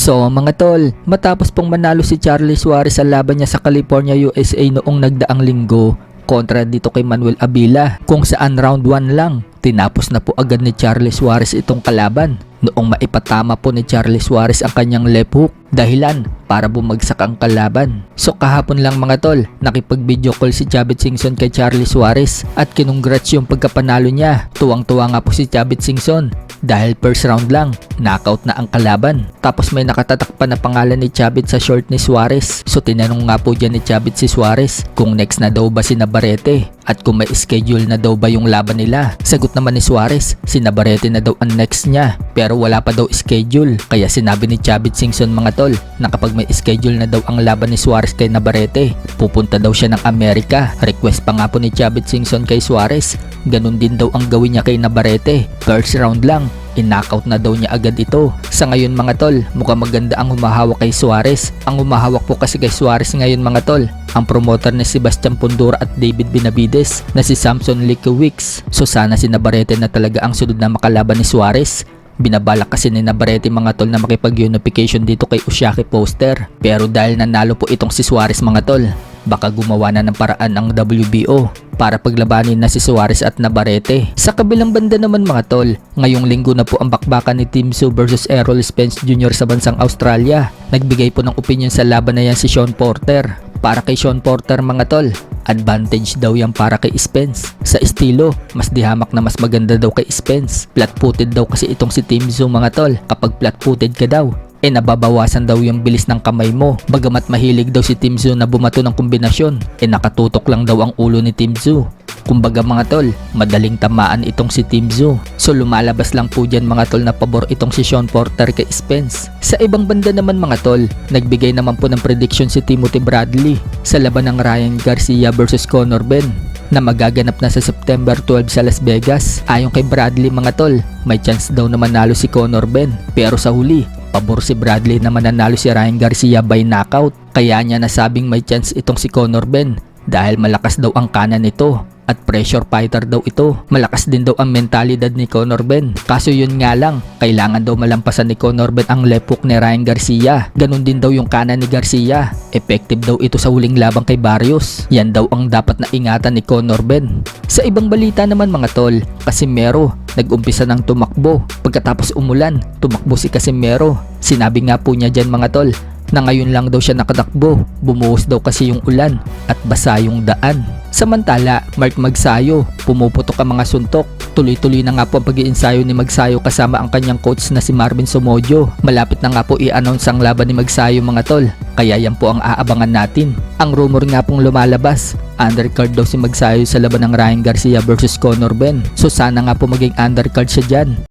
So mga tol, matapos pong manalo si Charlie Suarez sa laban niya sa California, USA noong nagdaang linggo kontra dito kay Manuel Avila, kung saan round 1 lang tinapos na po agad ni Charlie Suarez itong kalaban noong maipatama po ni Charlie Suarez ang kanyang left hook, dahilan para bumagsak ang kalaban. So kahapon lang mga tol, nakipag-video call si Chavit Singson kay Charlie Suarez at kinongrats yung pagkapanalo niya. Tuwang-tuwa nga po si Chavit Singson dahil first round lang, knockout na ang kalaban. Tapos may nakatatak pa na pangalan ni Chavit sa short ni Suarez. So tinanong nga po dyan ni Chavit si Suarez kung next na daw ba si Navarrete at kung may schedule na daw ba yung laban nila. Sagot naman ni Suarez, si Navarrete na daw ang next niya pero wala pa daw schedule. Kaya sinabi ni Chavit Singson mga tol na kapag may schedule na daw ang laban ni Suarez kay Navarrete, pupunta daw siya ng Amerika. Request pa nga po ni Chavit Singson kay Suarez, ganun din daw ang gawin niya kay Navarrete. First round lang, in-knockout na daw niya agad ito. Sa ngayon mga tol, mukhang maganda ang humahawak kay Suarez. Ang humahawak po kasi kay Suarez ngayon mga tol, ang promoter ni Sebastian Pundora at David Benavides na si Samson Likiewicz. So sana si Navarrete na talaga ang sunod na makalaban ni Suarez. Binabalak kasi ni Navarrete mga tol na makipag-unification dito kay Usyaki Foster. Pero dahil nanalo po itong si Suarez mga tol, baka gumawa na ng paraan ang WBO para paglabanin na si Suarez at Navarrete. Sa kabilang banda naman mga tol, ngayong linggo na po ang bakbakan ni Tim Tszyu versus Errol Spence Jr. sa bansang Australia. Nagbigay po ng opinion sa laban na yan si Sean Porter. Para kay Sean Porter mga tol, advantage daw yan para kay Spence. Sa estilo, mas dihamak na mas maganda daw kay Spence. Flat-footed daw kasi itong si Tim Tszyu mga tol. Kapag flat-footed ka daw, nababawasan daw yung bilis ng kamay mo. Bagamat mahilig daw si Tim Tszyu na bumato ng kombinasyon, nakatutok lang daw ang ulo ni Tim Tszyu. Kumbaga mga tol, madaling tamaan itong si Tim Tszyu. So lumalabas lang po dyan mga tol na pabor itong si Sean Porter kay Spence. Sa ibang banda naman mga tol, nagbigay naman po ng prediction si Timothy Bradley sa laban ng Ryan Garcia versus Conor Benn na magaganap na sa September 12 sa Las Vegas. Ayon kay Bradley mga tol, may chance daw na manalo si Conor Benn, pero sa huli, pabor si Bradley na mananalo si Ryan Garcia by knockout. Kaya niya nasabing may chance itong si Conor Benn dahil malakas daw ang kanan nito at pressure fighter daw ito. Malakas din daw ang mentalidad ni Conor Benn. Kaso yun nga lang, kailangan daw malampasan ni Conor Benn ang left hook ni Ryan Garcia. Ganun din daw yung kanan ni Garcia. Effective daw ito sa huling labang kay Barrios. Yan daw ang dapat na ingatan ni Conor Benn. Sa ibang balita naman mga tol, Casimero nag-umpisa ng tumakbo. Pagkatapos umulan, tumakbo si Casimero. Sinabi nga po niya dyan mga tol na ngayon lang daw siya nakatakbo. Bumuhos daw kasi yung ulan at basa yung daan. Samantala, Mark Magsayo, pumuputok ang mga suntok. Tuloy-tuloy na nga po ang pag-iinsayo ni Magsayo kasama ang kanyang coach na si Marvin Somojo. Malapit na nga po i-announce ang laban ni Magsayo mga tol. Kaya yan po ang aabangan natin. Ang rumor nga pong lumalabas, undercard daw si Magsayo sa laban ng Ryan Garcia versus Conor Benn. So sana nga po maging undercard siya dyan.